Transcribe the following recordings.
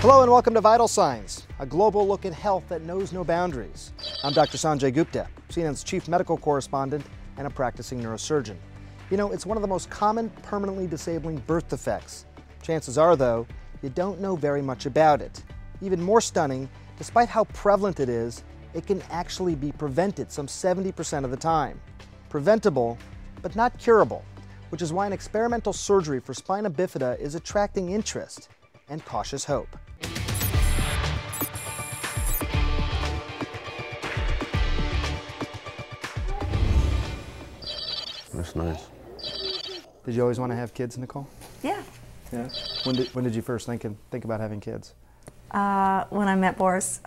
Hello and welcome to Vital Signs, a global look at health that knows no boundaries. I'm Dr. Sanjay Gupta, CNN's chief medical correspondent and a practicing neurosurgeon. You know, it's one of the most common permanently disabling birth defects. Chances are, though, you don't know very much about it. Even more stunning, despite how prevalent it is, it can actually be prevented some 70% of the time. Preventable, but not curable, which is why an experimental surgery for spina bifida is attracting interest and cautious hope. That's nice. Did you always want to have kids, Nicole? Yeah. Yeah. When did you first think about having kids? When I met Boris.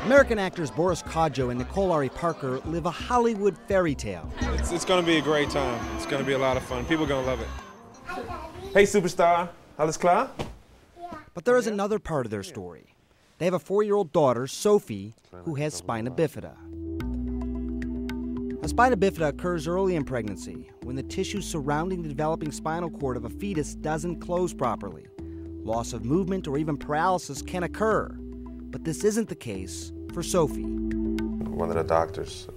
American actors Boris Kodjoe and Nicole Ari Parker live a Hollywood fairy tale. It's going to be a great time. It's going to be a lot of fun. People are going to love it. Hey, superstar. Alles klar? But there is another part of their story. They have a 4-year-old daughter, Sophie, who has spina bifida. Now, spina bifida occurs early in pregnancy, when the tissue surrounding the developing spinal cord of a fetus doesn't close properly. Loss of movement or even paralysis can occur. But this isn't the case for Sophie. One of the doctors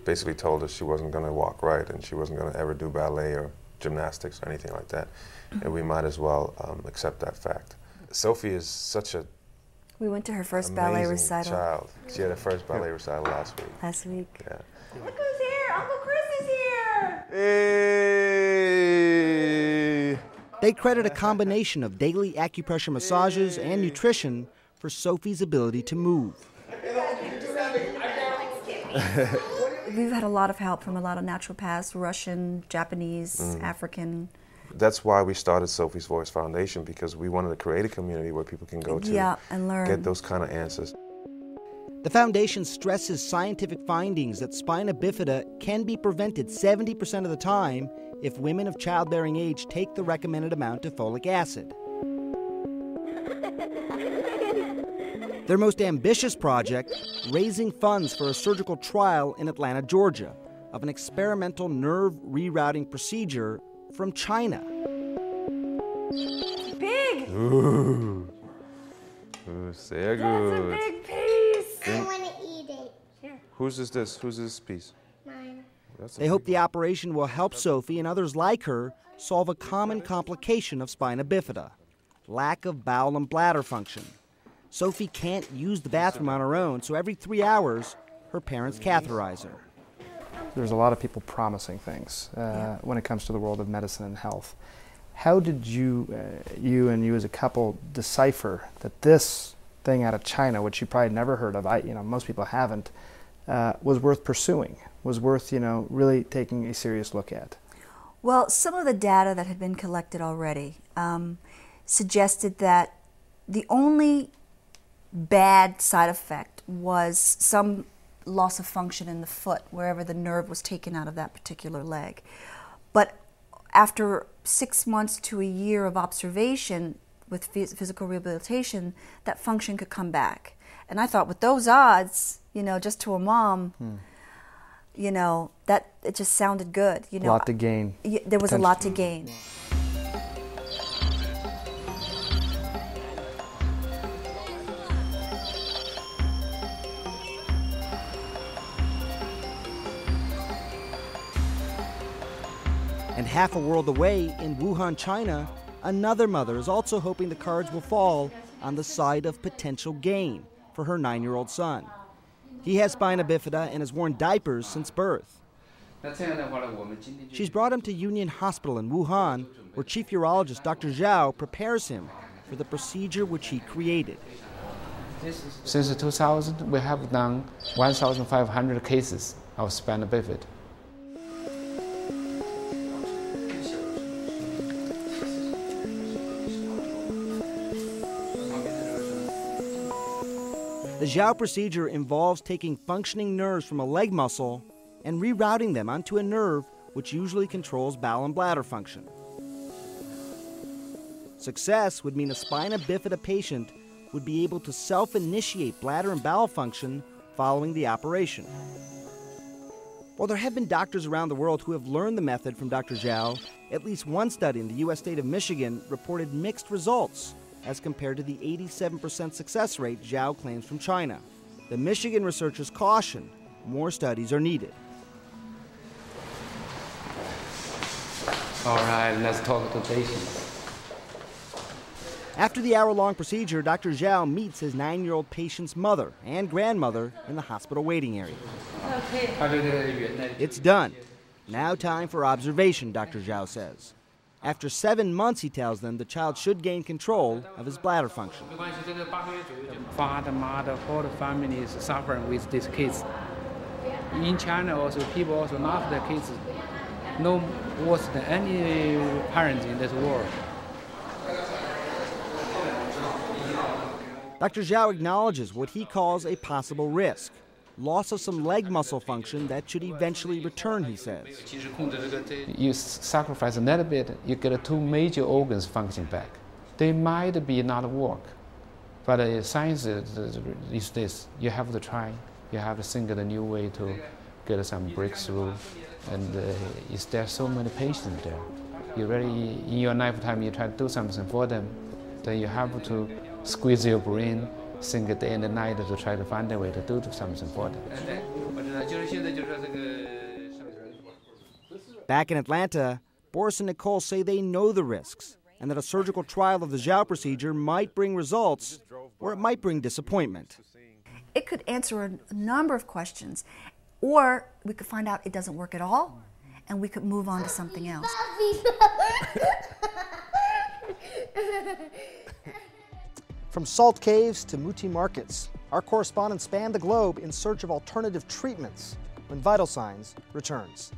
basically told us she wasn't going to walk right and she wasn't going to ever do ballet or gymnastics or anything like that. And we might as well accept that fact. Sophie is such a We went to her first ballet recital. Child. She had her first ballet recital last week. Last week. Yeah. Look who's here! Uncle Chris is here! Hey! They credit a combination of daily acupressure massages and nutrition for Sophie's ability to move. We've had a lot of help from a lot of naturopaths, Russian, Japanese, African. That's why we started Sophie's Voice Foundation, because we wanted to create a community where people can go to and learn. Get those kind of answers. The foundation stresses scientific findings that spina bifida can be prevented 70% of the time if women of childbearing age take the recommended amount of folic acid. Their most ambitious project, raising funds for a surgical trial in Atlanta, Georgia, of an experimental nerve rerouting procedure from China. Big! Ooh, sehr That's a good. big piece! I want to eat it. Here. Whose is this? Who's this piece? Mine. They hope the operation will help Sophie and others like her solve a common complication of spina bifida, lack of bowel and bladder function. Sophie can't use the bathroom on her own, so every 3 hours, her parents catheterize her. There's a lot of people promising things when it comes to the world of medicine and health. How did you as a couple decipher that this thing out of China, which you probably never heard of, most people haven't, was worth pursuing, was worth, really taking a serious look at? Well, some of the data that had been collected already suggested that the only bad side effect was some loss of function in the foot, wherever the nerve was taken out of that particular leg. But after 6 months to a year of observation with physical rehabilitation, that function could come back. And I thought, with those odds, just to a mom, that it just sounded good. A lot to gain. There was a lot to gain. And half a world away in Wuhan, China, another mother is also hoping the cards will fall on the side of potential gain for her 9-year-old son. He has spina bifida and has worn diapers since birth. She's brought him to Union Hospital in Wuhan, where Chief Urologist Dr. Xiao prepares him for the procedure which he created. Since 2000, we have done 1,500 cases of spina bifida. The Xiao procedure involves taking functioning nerves from a leg muscle and rerouting them onto a nerve which usually controls bowel and bladder function. Success would mean a spina bifida patient would be able to self-initiate bladder and bowel function following the operation. While there have been doctors around the world who have learned the method from Dr. Xiao, at least one study in the U.S. state of Michigan reported mixed results as compared to the 87% success rate Xiao claims from China. The Michigan researchers caution more studies are needed. All right, let's talk to patients. After the hour-long procedure, Dr. Xiao meets his 9-year-old patient's mother and grandmother in the hospital waiting area. It's done. Now time for observation, Dr. Xiao says. After 7 months, he tells them, the child should gain control of his bladder function. Father, mother, whole family is suffering with these kids. In China also, people also love their kids no worse than any parents in this world. Dr. Xiao acknowledges what he calls a possible risk. Loss of some leg muscle function that should eventually return, he says. You sacrifice a little bit, you get 2 major organs functioning back. They might be not work, but science is this. You have to try. You have to think of a new way to get some breakthrough. And there's so many patients there. You really, in your lifetime, you try to do something for them, then you have to squeeze your brain, think day and night to try to find a way to do something for them. Back in Atlanta, Boris and Nicole say they know the risks and that a surgical trial of the Xiao procedure might bring results or it might bring disappointment. It could answer a number of questions, or we could find out it doesn't work at all, and we could move on to something else. From salt caves to Muti markets, our correspondents span the globe in search of alternative treatments when Vital Signs returns.